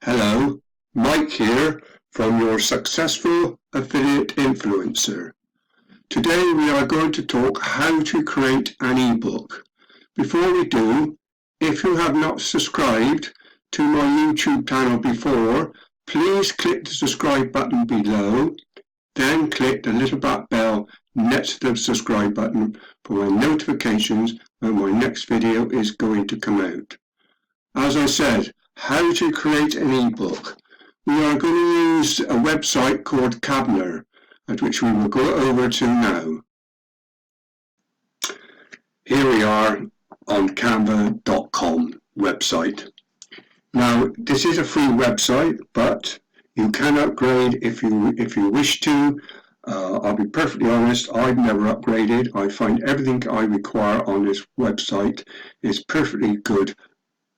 Hello, Mike here from your Successful Affiliate Influencer. Today we are going to talk how to create an ebook. Before we do, if you have not subscribed to my YouTube channel before, please click the subscribe button below, then click the little black bell next to the subscribe button for my notifications when my next video is going to come out. As I said, how to create an ebook. We are going to use a website called Cabner, at which we will go over to now. Here we are on canva.com website. Now, this is a free website, but you can upgrade if you wish to. I'll be perfectly honest, I've never upgraded. I find everything I require on this website is perfectly good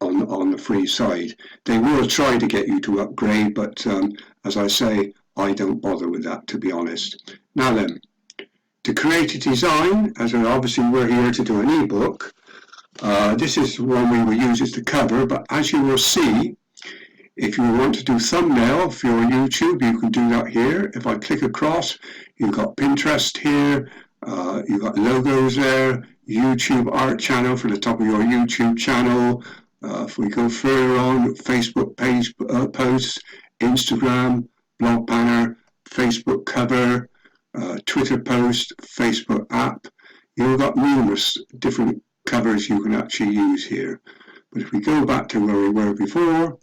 on the free side. They will try to get you to upgrade, but as I say, I don't bother with that, to be honest. Now then, to create a design, as obviously we're here to do an ebook, this is one we will use as the cover, but as you will see, if you want to do thumbnail for your YouTube, you can do that here. If I click across, you've got Pinterest here, you've got logos there, YouTube art channel for the top of your YouTube channel. If we go further on, Facebook page posts, Instagram, blog banner, Facebook cover, Twitter post, Facebook app. You've got numerous different covers you can actually use here. But if we go back to where we were before,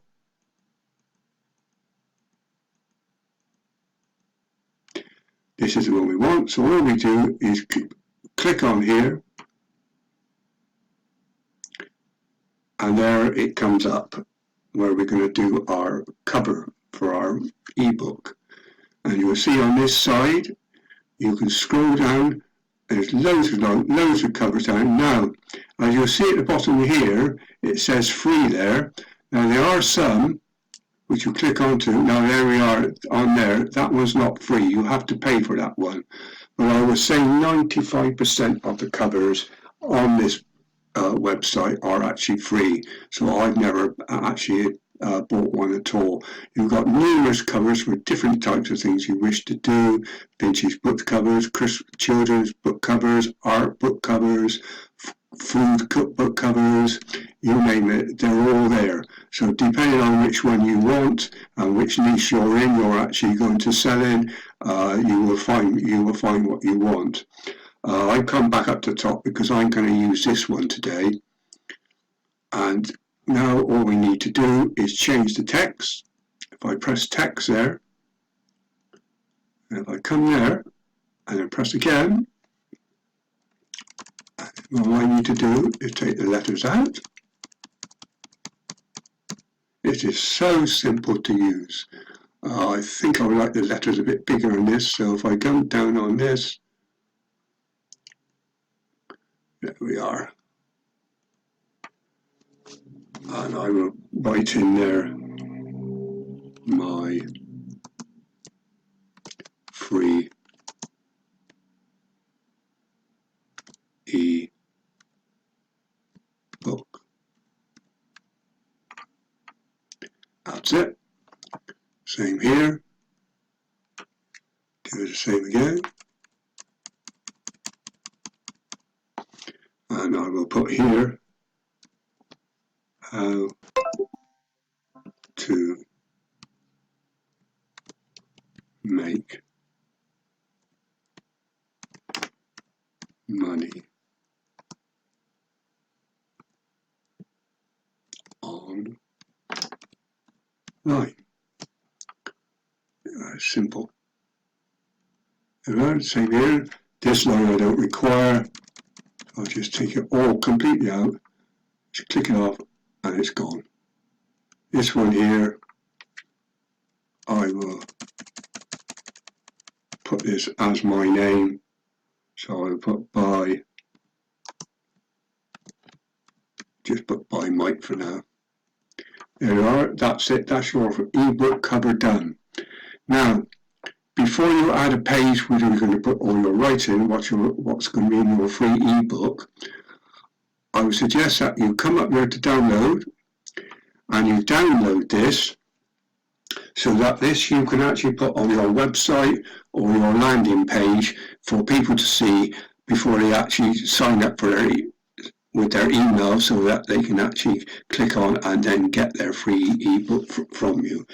this is the one we want. So all we do is click on here, and there it comes up where we're going to do our cover for our ebook. And you'll see on this side, you can scroll down, there's loads of covers down. Now, as you'll see at the bottom here, it says free there. Now there are some which you click onto. Now there we are on there. That one's not free. You have to pay for that one. But I would say 95% of the covers on this website are actually free, so I've never actually bought one at all. You've got numerous covers for different types of things you wish to do: vintage book covers, children's book covers, art book covers, food cookbook covers, you name it, they're all there. So depending on which one you want and which niche you're in, you're actually going to sell in, you will find what you want. I come back up to the top because I'm going to use this one today. And now all we need to do is change the text. If I press text there, and if I come there and then press again, all I need to do is take the letters out. It is so simple to use. I think I would like the letters a bit bigger on this, so if I come down on this, there we are. And I will write in there my free e-book. That's it. Same here. Do the same again. And I will put here how to make money online. Simple. Alright, same here. This line I don't require. I'll just take it all completely out, just click it off, and it's gone. This one here, I will put this as my name, so I'll put just put by Mike for now. There you are, that's it, that's your ebook cover done. Now, before you add a page where you're going to put all your writing, what's going to be in your free ebook, I would suggest that you come up there to download, and you download this so that this you can actually put on your website or your landing page for people to see before they actually sign up for with their email, so that they can actually click on and then get their free ebook from you.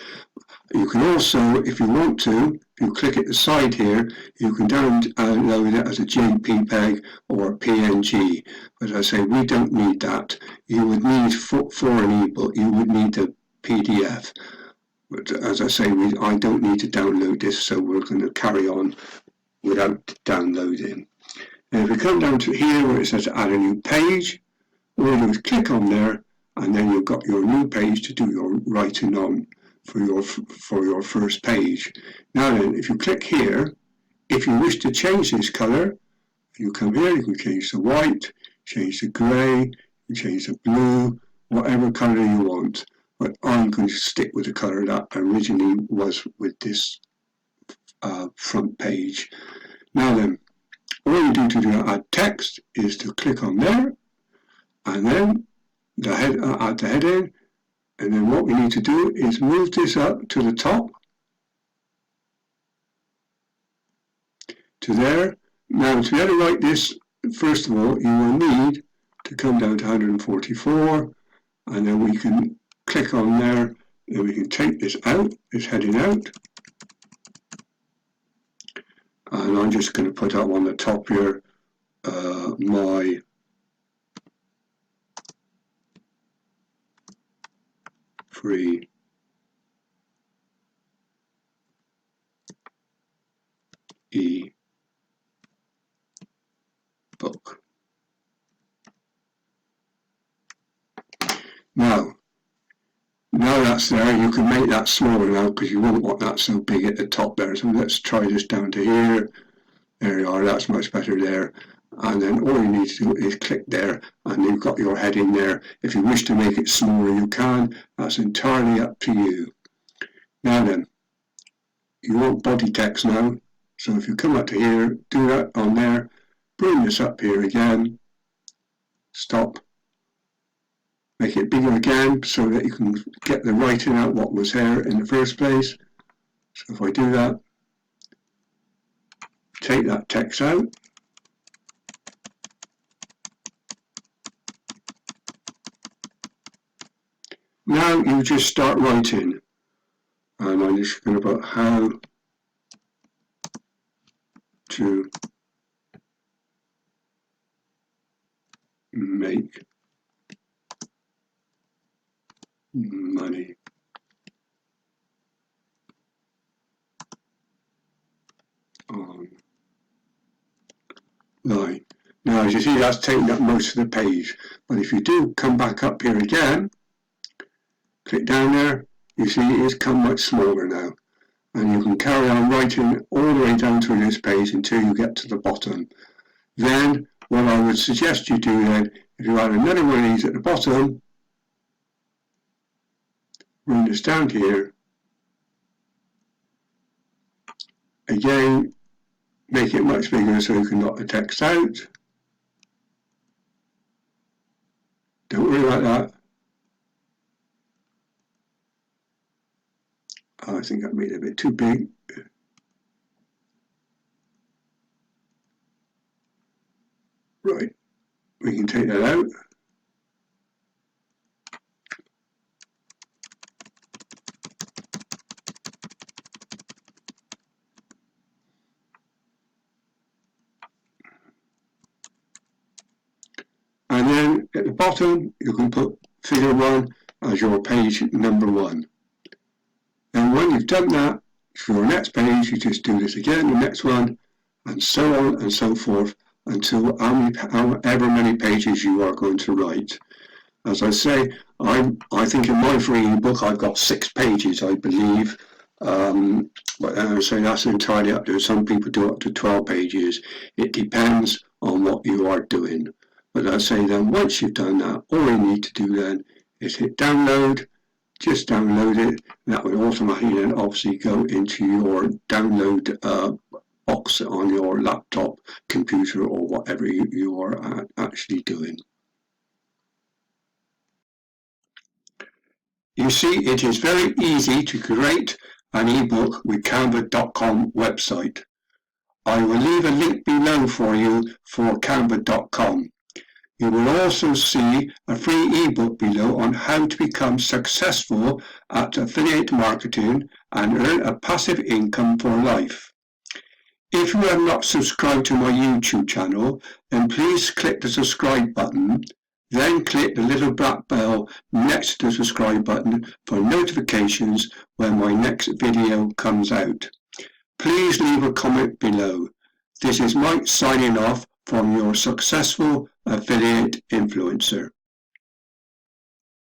You can also, if you want to, if you click at the side here, you can download it as a JPEG or a PNG. But as I say, we don't need that. You would need, for an ebook, you would need the PDF. But as I say, I don't need to download this, so we're going to carry on without downloading. And if we come down to here where it says add a new page, all you do is click on there, and then you've got your new page to do your writing on for your first page. Now then, if you click here, if you wish to change this colour, you come here, you can change the white, change the grey, you change the blue, whatever colour you want. But I'm going to stick with the colour that originally was with this front page. Now then, all you do to add text is to click on there, and then add the heading, and then what we need to do is move this up to the top, to there. Now to be able to write this, first of all, you will need to come down to 144, and then we can click on there, and we can take this out, this heading out. And I'm just going to put up on the top here my free e-book. Now that's there, you can make that smaller now because you won't want that so big at the top there. So let's try this down to here. There you are, that's much better there. And then all you need to do is click there, and you've got your heading there. If you wish to make it smaller, you can. That's entirely up to you. Now then, you want body text now. So if you come up to here, do that on there, bring this up here again, stop. Make it bigger again so that you can get the writing out what was here in the first place. So if I do that, take that text out. Now you just start writing. And I'm just going to put how to make money online. Now as you see, that's taking up most of the page, but if you do come back up here again, click down there, you see it's come much smaller now, and you can carry on writing all the way down through this page until you get to the bottom. Then what I would suggest you do then, if you add another one of these at the bottom, bring this down here, again make it much bigger so you can knock the text out. Don't worry about that. I think I made it a bit too big. Right, we can take that out. And then at the bottom, you can put figure 1 as your page number 1. And when you've done that, for your next page, you just do this again, the next one, and so on and so forth, until however many pages you are going to write. As I say, I think in my free book I've got 6 pages, I believe. But as I say, that's entirely up to some people do up to 12 pages. It depends on what you are doing. But as I say, then once you've done that, all you need to do then is hit download. Just download it, and that will automatically then obviously go into your download box on your laptop, computer, or whatever you are actually doing. You see, it is very easy to create an ebook with Canva.com website. I will leave a link below for you for Canva.com. You will also see a free ebook below on how to become successful at affiliate marketing and earn a passive income for life. If you have not subscribed to my YouTube channel, then please click the subscribe button, then click the little black bell next to the subscribe button for notifications when my next video comes out. Please leave a comment below. This is Mike signing off from your Successful Affiliate Influencer.